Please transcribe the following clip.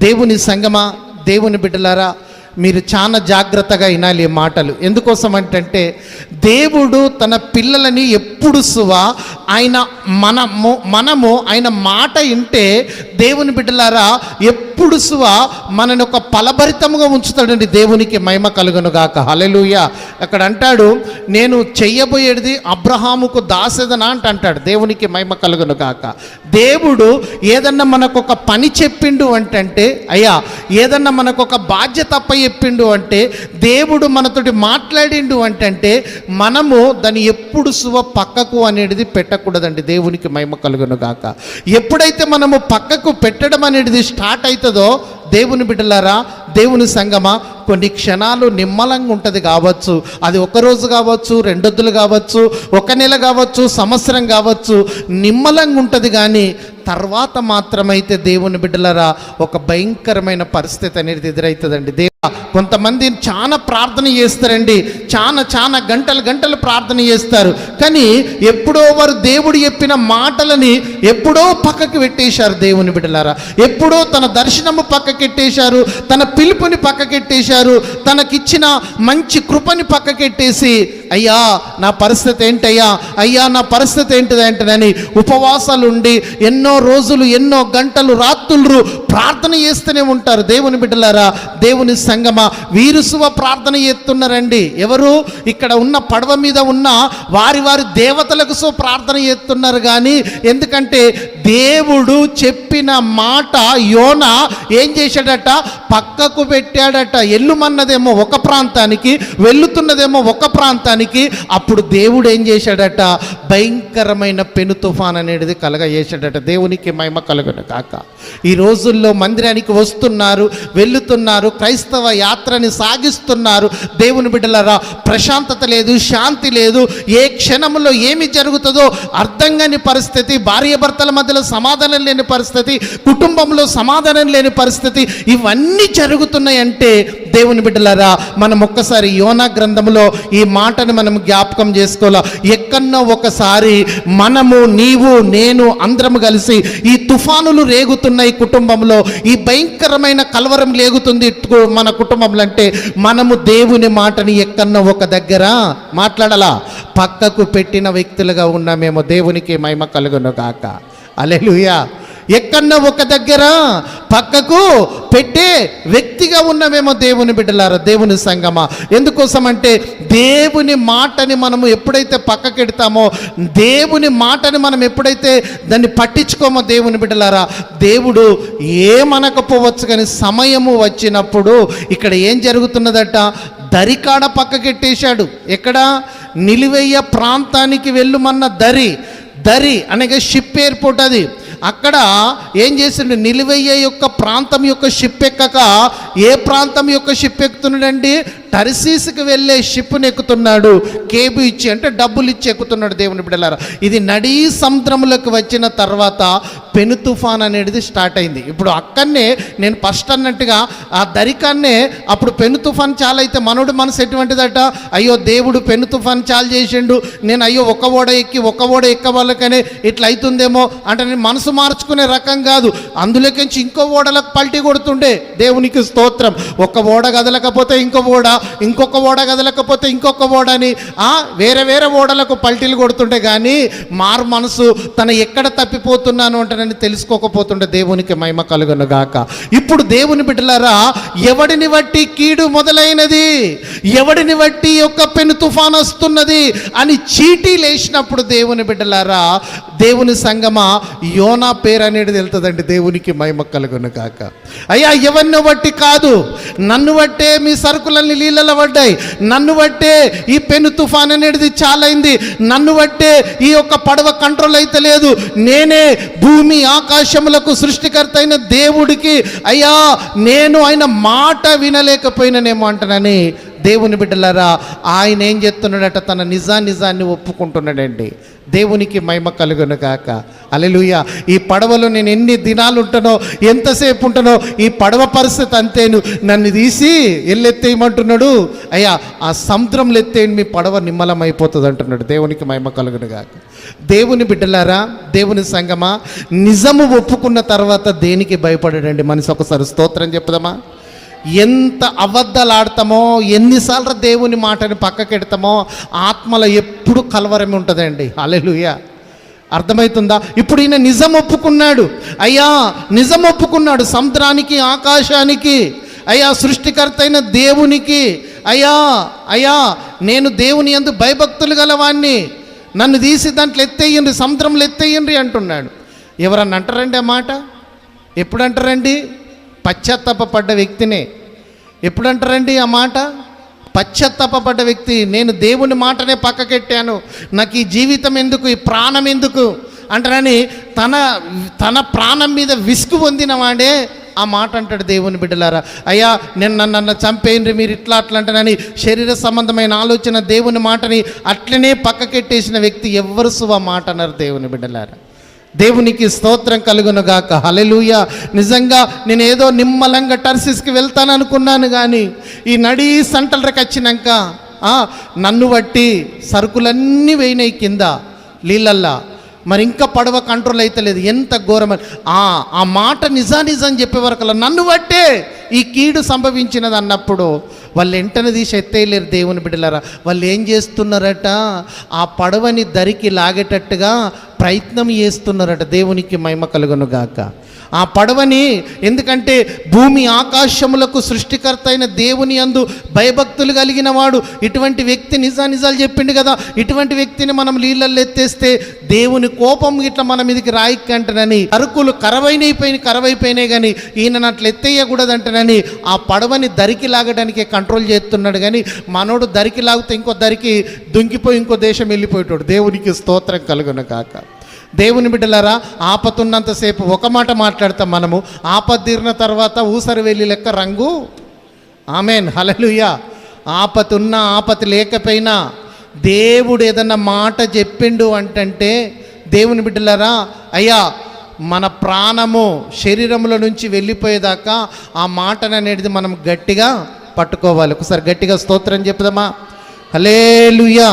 దేవుని సంగమా, దేవుని బిడ్డలారా, మీరు చాలా జాగ్రత్తగా వినాలి ఈ మాటలు. ఎందుకోసం అంటే దేవుడు తన పిల్లలని ఎప్పుడు ఆయన మనము ఆయన మాట వింటే దేవుని బిడ్డలారా ఎప్పుడు మనని ఒక ఫలభరితముగా ఉంచుతాడండి. దేవునికి మహిమ కలుగును గాక. హల్లెలూయా. అక్కడ అంటాడు, నేను చెయ్యబోయేది అబ్రహాముకు దాసేదనా అంటాడు. దేవునికి మహిమ కలుగును గాక. దేవుడు ఏదన్నా మనకు ఒక పని చెప్పిండు అంటే, అయ్యా ఏదన్నా మనకు ఒక బాధ్యత చెప్పిండు అంటే, దేవుడు మనతోటి మాట్లాడిండు అంటే మనము దాన్ని ఎప్పుడు పక్కకు అనేది పెట్టకూడదండి. దేవునికి మహిమ కలుగును గాక. ఎప్పుడైతే మనము పక్కకు పెట్టడం అనేది స్టార్ట్ అవుతుందో దేవుని బిడ్డలారా, దేవుని సంగమా, కొన్ని క్షణాలు నిమ్మలంగా ఉంటుంది కావచ్చు. అది ఒక రోజు కావచ్చు, 2 రోజులు కావచ్చు, 1 నెల కావచ్చు, సంవత్సరం కావచ్చు, నిమ్మలంగా ఉంటుంది. కానీ తర్వాత మాత్రమైతే దేవుని బిడ్డలారా ఒక భయంకరమైన పరిస్థితి అనేది ఎదురవుతుందండి. కొంతమంది చాలా ప్రార్థన చేస్తారండి, చాలా గంటలు ప్రార్థన చేస్తారు. కానీ ఎప్పుడో వారు దేవుడు చెప్పిన మాటలని ఎప్పుడో పక్కకి పెట్టేశారు. దేవుని బిడ్డలారా, ఎప్పుడో తన దర్శనము పక్కకెట్టేశారు, తన పిలుపుని పక్కకెట్టేశారు, తనకిచ్చిన మంచి కృపని పక్కకెట్టేసి, అయ్యా నా పరిస్థితి ఏంటయ్యా, అయ్యా నా పరిస్థితి ఏంటిదంటేనని ఉపవాసాలు ఉండి ఎన్నో రోజులు, ఎన్నో గంటలు, రాత్రులు ప్రార్థన చేస్తూనే ఉంటారు. దేవుని బిడ్డలారా, దేవుని సంగమా, వీరుసువ ప్రార్థన చేస్తున్నారండి. ఎవరు? ఇక్కడ ఉన్న పడవ మీద ఉన్న వారి దేవతలకు ప్రార్థన చేస్తున్నారు. కానీ ఎందుకంటే దేవుడు చెప్పిన మాట యోనా ఏం చేశాడట? పక్కకు పెట్టాడట. ఎల్లుమన్నదేమో ఒక ప్రాంతానికి, వెళ్తున్నదేమో ఒక ప్రాంతానికి. అప్పుడు దేవుడు ఏం చేశాడట? భయంకరమైన పెను తుఫాన్ అనేది కలగజేశాడట. దేవునికి మహిమ కలుగును కాక. ఈ రోజుల్లో మందిరానికి వస్తున్నారు, వెళ్తున్నారు, క్రైస్తవ యాత్రని సాగిస్తున్నారు. దేవుని బిడ్డలారా, ప్రశాంతత లేదు, శాంతి లేదు. ఏ క్షణంలో ఏమి జరుగుతుందో అర్థం కాని పరిస్థితి, భార్యాభర్తల మధ్యలో సమాధానం లేని పరిస్థితి, కుటుంబంలో సమాధానం లేని పరిస్థితి, ఇవన్నీ జరుగుతున్నాయంటే దేవుని బిడ్డలారా, మనం ఒక్కసారి యోనా గ్రంథంలో ఈ మాటని మనం జ్ఞాపకం చేసుకోవాలా. ఎక్కడో ఒకసారి మనము, నీవు, నేను అందరం కలిసి ఈ తుఫానులు రేగుతున్నాయి కుటుంబంలో, ఈ భయంకరమైన కలవరం లేగుతుంది మన కుటుంబంలో అంటే మనము దేవుని మాటని ఎక్కడో ఒక దగ్గర మాట్లాడాలా, పక్కకు పెట్టిన వ్యక్తులుగా ఉన్నామేమో. దేవునికి మహిమ కలుగును గాక. హల్లెలూయా. ఎక్కడో ఒక దగ్గర పక్కకు పెట్టే వ్యక్తిగా ఉన్నామేమో. దేవుని బిడ్డలారా, దేవుని సంగమా, ఎందుకోసం అంటే దేవుని మాటని మనము ఎప్పుడైతే పక్కకెడతామో, దేవుని మాటని మనం ఎప్పుడైతే దాన్ని పట్టించుకోమో దేవుని బిడ్డలారా, దేవుడు ఏమనకపోవచ్చు. కానీ సమయము వచ్చినప్పుడు ఇక్కడ ఏం జరుగుతున్నదట? దరికాడ పక్కకెట్టేశాడు. ఎక్కడ? నిలివెయ్య ప్రాంతానికి వెళ్ళుమన్న దరి అనగా షిప్ ఎయిర్పోర్ట్. అది అక్కడ ఏం చేసిండు? నిలివెయ్య యొక్క ప్రాంతం యొక్క షిప్ ఎక్కక ఏ ప్రాంతం యొక్క షిప్ ఎక్కుతున్నాడండి? టర్సీస్కి వెళ్ళే షిప్ని ఎక్కుతున్నాడు. కేబు ఇచ్చి, అంటే డబ్బులు ఇచ్చి ఎక్కుతున్నాడు. దేవుని బిడ్డలారా, ఇది నడీ సముద్రంలోకి వచ్చిన తర్వాత పెను తుఫాన్ అనేది స్టార్ట్ అయింది. ఇప్పుడు అక్కడనే నేను ఫస్ట్ అన్నట్టుగా ఆ దరికాన్నే అప్పుడు పెను తుఫాన్ చాలా అయితే మనోడు మనసు ఎటువంటిదట? అయ్యో దేవుడు పెను తుఫాన్ చాలా చేసిండు, నేను అయ్యో ఒక ఓడ ఎక్క వాళ్ళకనే ఇట్లా అవుతుందేమో అంటే నేను మనసు మార్చుకునే రకం కాదు. అందులోకించి ఇంకో ఓడలకు పల్టీ కొడుతుండే. దేవునికి స్తోత్రం. ఒక ఓడ కదలకపోతే ఇంకో ఓడ, ఇంకొక ఓడ కదలకపోతే ఇంకొక ఓడ అని వేరే ఓడలకు పల్టీలు కొడుతుంటే కానీ మారు మనసు తన ఎక్కడ తప్పిపోతున్నాను అంటేనని తెలుసుకోకపోతుండే. దేవునికి మహిమ కలుగును గాక. ఇప్పుడు దేవుని బిడ్డలారా, ఎవడిని బట్టి కీడు మొదలైనది, ఎవడిని బట్టి యొక్క పెను తుఫాన్ వస్తున్నది అని చీటీ లేచినప్పుడు దేవుని బిడ్డలారా, దేవుని సంగమా, యోనా పేరు అనేది వెళ్తుందండి. దేవునికి మహిమ కలుగును గాక. అయ్యా ఎవరిని బట్టి కాదు, నన్ను బట్టే మీ సరుకులన్నీ నీళ్ళలో పడ్డాయి, నన్ను బట్టే ఈ పెను తుఫాన్ అనేది చాలైంది, నన్ను బట్టే ఈ యొక్క పడవ కంట్రోల్ అయితే లేదు, నేనే భూమి ఆకాశములకు సృష్టికర్త అయిన దేవుడికి అయ్యా నేను ఆయన మాట వినలేకపోయినానేమో అంటానని దేవుని బిడ్డలారా, ఆయన ఏం చేస్తున్నాడట, తన నిజాన్ని ఒప్పుకుంటున్నాడండి. దేవునికి మహిమ కలుగును గాక. హల్లెలూయా. ఈ పడవలో నేను ఎన్ని దినాలు ఉంటానో, ఎంతసేపు ఉంటానో, ఈ పడవ పరిస్థితి అంతేను. నన్ను తీసి ఎల్లెత్తేయమంటున్నాడు. అయ్యా, ఆ సముద్రంలో ఎత్తేయండి, మీ పడవ నిమ్మలమైపోతుంది అంటున్నాడు. దేవునికి మహిమ కలుగును గాక. దేవుని బిడ్డలారా, దేవుని సంగమా, నిజము ఒప్పుకున్న తర్వాత దేనికి భయపడాడండి మనిషి? ఒకసారి స్తోత్రం చెప్పుదామా? ఎంత అబద్ధాలు ఆడతామో, ఎన్నిసార్లు దేవుని మాటని పక్కకెడతామో, ఆత్మలో ఎప్పుడు కలవరమే ఉంటుందండి. హల్లెలూయా. అర్థమవుతుందా? ఇప్పుడు ఈయన నిజం ఒప్పుకున్నాడు. అయ్యా, నిజం ఒప్పుకున్నాడు. సముద్రానికి, ఆకాశానికి, అయ్యా, సృష్టికర్త అయిన దేవునికి, అయ్యా నేను దేవుని యందు భయభక్తులు గలవాణ్ణి, నన్ను తీసి దాంట్లో ఎత్తేయండి, సముద్రంలో ఎత్తేయండి అంటున్నాడు. ఎవరన్నా అంటారండి ఆ మాట? ఎప్పుడు అంటారండి? పశ్చాత్తాపడ్డ వ్యక్తినే. ఎప్పుడు అంటారండి ఆ మాట? పశ్చాత్తాపడ్డ వ్యక్తి. నేను దేవుని మాటనే పక్కకెట్టాను, నాకు ఈ జీవితం ఎందుకు, ఈ ప్రాణం ఎందుకు అంటారని తన ప్రాణం మీద విసుగు పొందిన వాడే ఆ మాట అంటాడు. దేవుని బిడ్డలారా, అయ్యా నేను నన్ను చంపేయండి, మీరు ఇట్లా అట్లా అంటానని శరీర సంబంధమైన ఆలోచన, దేవుని మాటని అట్లనే పక్కకెట్టేసిన వ్యక్తి ఎవ్వరు సువా మాట అన్నారు. దేవుని బిడ్డలారా, దేవునికి స్తోత్రం కలుగును గాక. హల్లెలూయా. నిజంగా నేను ఏదో నిమ్మలంగా టర్సిస్కి వెళ్తాను అనుకున్నాను, కానీ ఈ నడి సంటలకి వచ్చినాక నన్ను బట్టి సరుకులన్నీ వేయినాయి కింద నీళ్ళల్లా. మరి ఇంకా పడవ కంట్రోల్ అవుతలేదు. ఎంత ఘోరమని ఆ మాట నిజం చెప్పే వరకు నన్ను బట్టే ఈ కీడు సంభవించినది అన్నప్పుడు వాళ్ళు వెంటనే తీసి ఎత్తేయలేరు. దేవుని బిడ్డలారా, వాళ్ళు ఏం చేస్తున్నారట, ఆ పడవని దరికి లాగేటట్టుగా ప్రయత్నం చేస్తున్నారట. దేవునికి మహిమ కలుగును గాక. ఆ పడవని, ఎందుకంటే భూమి ఆకాశములకు సృష్టికర్త అయిన దేవుని యందు భయభక్తులు కలిగిన వాడు ఇటువంటి వ్యక్తి నిజాలు చెప్పిండు కదా, ఇటువంటి వ్యక్తిని మనం నీళ్ళల్లో ఎత్తేస్తే దేవుని కోపం ఇట్లా మన మీదకి రాయికంటనని, అరుకులు కరవైపోయినాయి కానీ ఈయన అట్లా ఎత్తేయకూడదంటనని ఆ పడవని దరికి లాగడానికి కంట్రోల్ చేస్తున్నాడు. కానీ మనోడు దరికి లాగితే ఇంకో దరికి దుంకిపోయి ఇంకో దేశం వెళ్ళిపోయేటోడు. దేవునికి స్తోత్రం కలుగును కాక. దేవుని బిడ్డలారా, ఆపతున్నంతసేపు ఒక మాట మాట్లాడతాం మనము, ఆపదీరిన తర్వాత ఊసరి వెళ్ళి లెక్క రంగు. ఆమెన్. హల్లెలూయా. ఆపతున్నా ఆపత లేకపోయినా దేవుడు ఏదన్నా మాట చెప్పిండు అంటే, దేవుని బిడ్డలారా, అయ్యా మన ప్రాణము శరీరంలో నుంచి వెళ్ళిపోయేదాకా ఆ మాటను అనేది మనం గట్టిగా పట్టుకోవాలి. ఒకసారి గట్టిగా స్తోత్రం చెప్పుదామా? హల్లెలూయా.